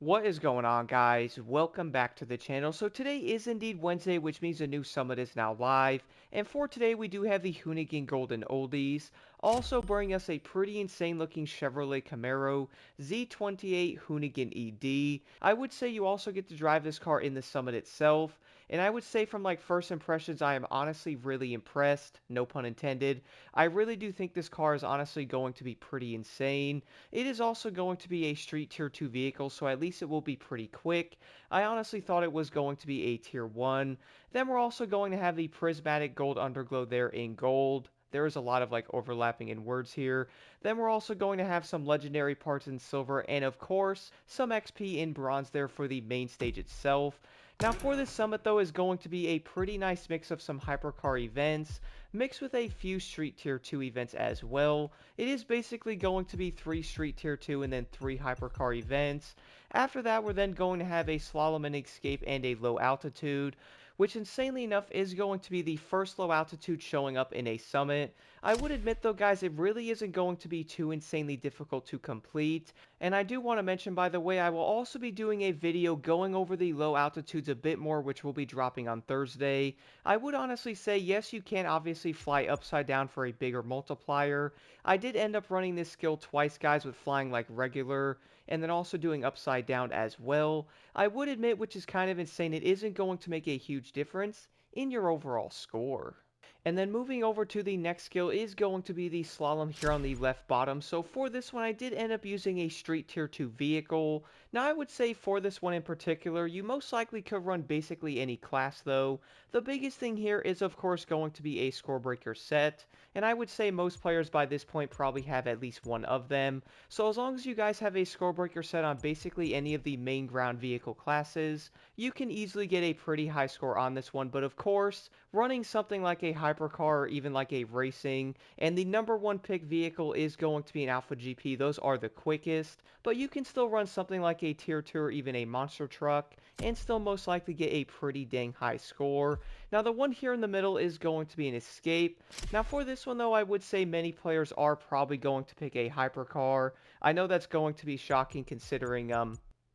What is going on, guys? Welcome back to the channel. So today is indeed Wednesday, which means a new summit is now live. And for today, we do have the Hoonigan Golden Oldies, also bringing us a pretty insane looking Chevrolet Camaro Z28 Hoonigan ED. I would say you also get to drive this car in the summit itself. And I would say from like first impressions, I am honestly really impressed, no pun intended. I really do think this car is honestly going to be pretty insane. It is also going to be a street tier 2 vehicle, so at least it will be pretty quick. I honestly thought it was going to be a tier 1. Then we're also going to have the prismatic gold underglow there in gold. There is a lot of like overlapping in words here. Then we're also going to have some legendary parts in silver and of course some XP in bronze there for the main stage itself. Now for this summit though is going to be a pretty nice mix of some hypercar events mixed with a few street tier 2 events as well. It is basically going to be 3 street tier 2 and then 3 hypercar events. After that we're then going to have a slalom and escape and a low altitude, which insanely enough is going to be the first low altitude showing up in a summit. I would admit though guys, it really isn't going to be too insanely difficult to complete. And I do want to mention, by the way, I will also be doing a video going over the low altitudes a bit more, which will be dropping on Thursday. I would honestly say, yes, you can obviously fly upside down for a bigger multiplier. I did end up running this skill twice, guys, with flying like regular, and then also doing upside down as well. I would admit, which is kind of insane, it isn't going to make a huge difference in your overall score. And then moving over to the next skill is going to be the slalom here on the left bottom. So for this one, I did end up using a street tier 2 vehicle. Now I would say for this one in particular, you most likely could run basically any class though. The biggest thing here is of course going to be a score breaker set. And I would say most players by this point probably have at least one of them. So as long as you guys have a score breaker set on basically any of the main ground vehicle classes, you can easily get a pretty high score on this one. But of course, running something like a hypercar or even like a racing, and the number one pick vehicle is going to be an Alpha GP. Those are the quickest, but you can still run something like a tier 2 or even a monster truck and still most likely get a pretty dang high score. Now the one here in the middle is going to be an escape. Now for this one though, I would say many players are probably going to pick a hypercar. I know that's going to be shocking considering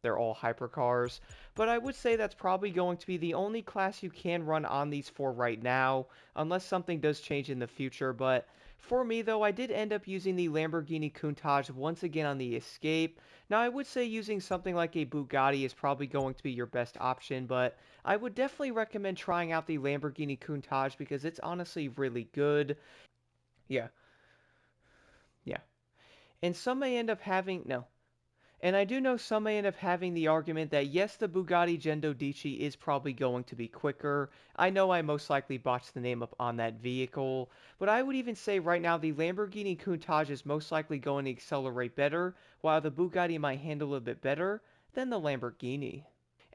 they're all hypercars, but I would say that's probably going to be the only class you can run on these four right now, unless something does change in the future. But for me though, I did end up using the Lamborghini Countach once again on the Escape. Now I would say using something like a Bugatti is probably going to be your best option, but I would definitely recommend trying out the Lamborghini Countach because it's honestly really good. Yeah, yeah. And some may end up having, no, and I do know some may end up having the argument that yes, the Bugatti Gendodici is probably going to be quicker. I know I most likely botched the name up on that vehicle, but I would even say right now the Lamborghini Countach is most likely going to accelerate better, while the Bugatti might handle a bit better than the Lamborghini.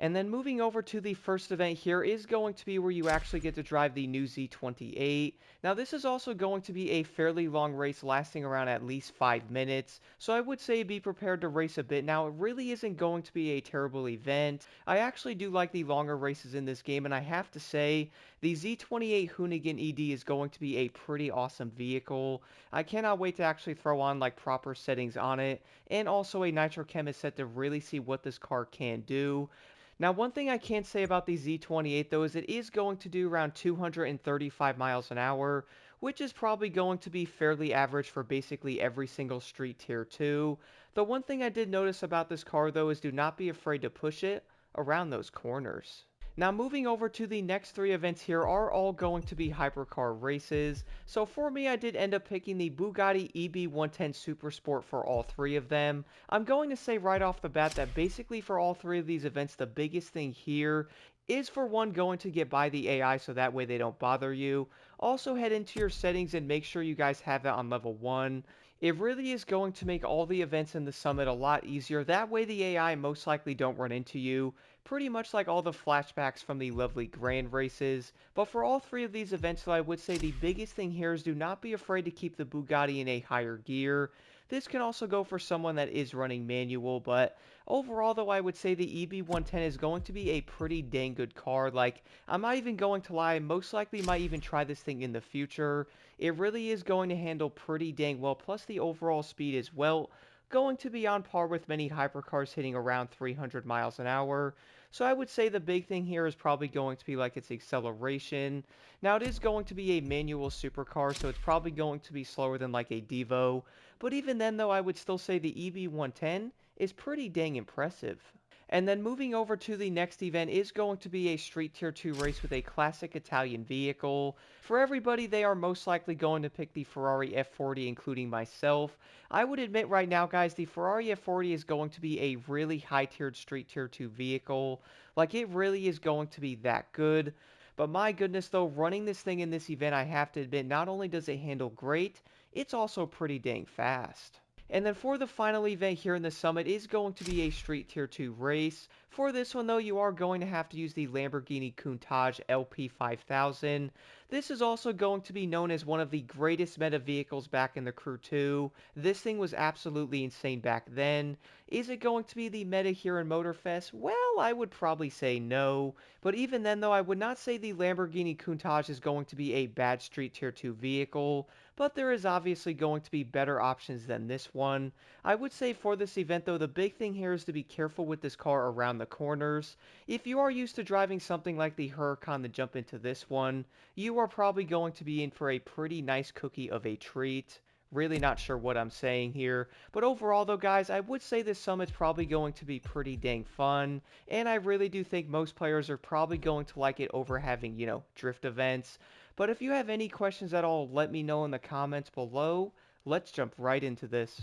And then moving over to the first event here is going to be where you actually get to drive the new Z28. Now this is also going to be a fairly long race lasting around at least 5 minutes, so I would say be prepared to race a bit. Now it really isn't going to be a terrible event. I actually do like the longer races in this game, and I have to say the Z28 Hoonigan ED is going to be a pretty awesome vehicle. I cannot wait to actually throw on like proper settings on it, and also a Nitro Chemist set to really see what this car can do. Now, one thing I can say about the Z28 though is it is going to do around 235 miles an hour, which is probably going to be fairly average for basically every single street tier 2. The one thing I did notice about this car though is do not be afraid to push it around those corners. Now moving over to the next three events here are all going to be hypercar races. So for me, I did end up picking the Bugatti EB110 Super Sport for all three of them. I'm going to say right off the bat that basically for all three of these events, the biggest thing here is for one going to get by the AI so that way they don't bother you. Also head into your settings and make sure you guys have that on level 1. It really is going to make all the events in the summit a lot easier. That way the AI most likely don't run into you. Pretty much like all the flashbacks from the lovely grand races. But for all three of these events, though, I would say the biggest thing here is do not be afraid to keep the Bugatti in a higher gear. This can also go for someone that is running manual, but overall, though, I would say the EB110 is going to be a pretty dang good car. Like, I'm not even going to lie, most likely might even try this thing in the future. It really is going to handle pretty dang well, plus the overall speed as well. going to be on par with many hypercars hitting around 300 miles an hour. So I would say the big thing here is probably going to be like its acceleration. Now it is going to be a manual supercar, so it's probably going to be slower than like a Devo. But even then though, I would still say the EB110 is pretty dang impressive. And then moving over to the next event is going to be a Street Tier 2 race with a classic Italian vehicle. For everybody, they are most likely going to pick the Ferrari F40, including myself. I would admit right now, guys, the Ferrari F40 is going to be a really high-tiered Street Tier 2 vehicle. Like, it really is going to be that good. But my goodness, though, running this thing in this event, I have to admit, not only does it handle great, it's also pretty dang fast. And then for the final event here in the summit is going to be a Street Tier 2 race. For this one though, you are going to have to use the Lamborghini Countach LP5000. This is also going to be known as one of the greatest meta vehicles back in the Crew 2. This thing was absolutely insane back then. Is it going to be the meta here in Motorfest? Well, I would probably say no. But even then though, I would not say the Lamborghini Countach is going to be a bad Street Tier 2 vehicle. But there is obviously going to be better options than this one. I would say for this event though, the big thing here is to be careful with this car around the corners. If you are used to driving something like the Huracan to jump into this one, you are probably going to be in for a pretty nice cookie of a treat. Really not sure what I'm saying here. But overall though, guys, I would say this summit's probably going to be pretty dang fun. And I really do think most players are probably going to like it over having, drift events. But if you have any questions at all, let me know in the comments below. Let's jump right into this.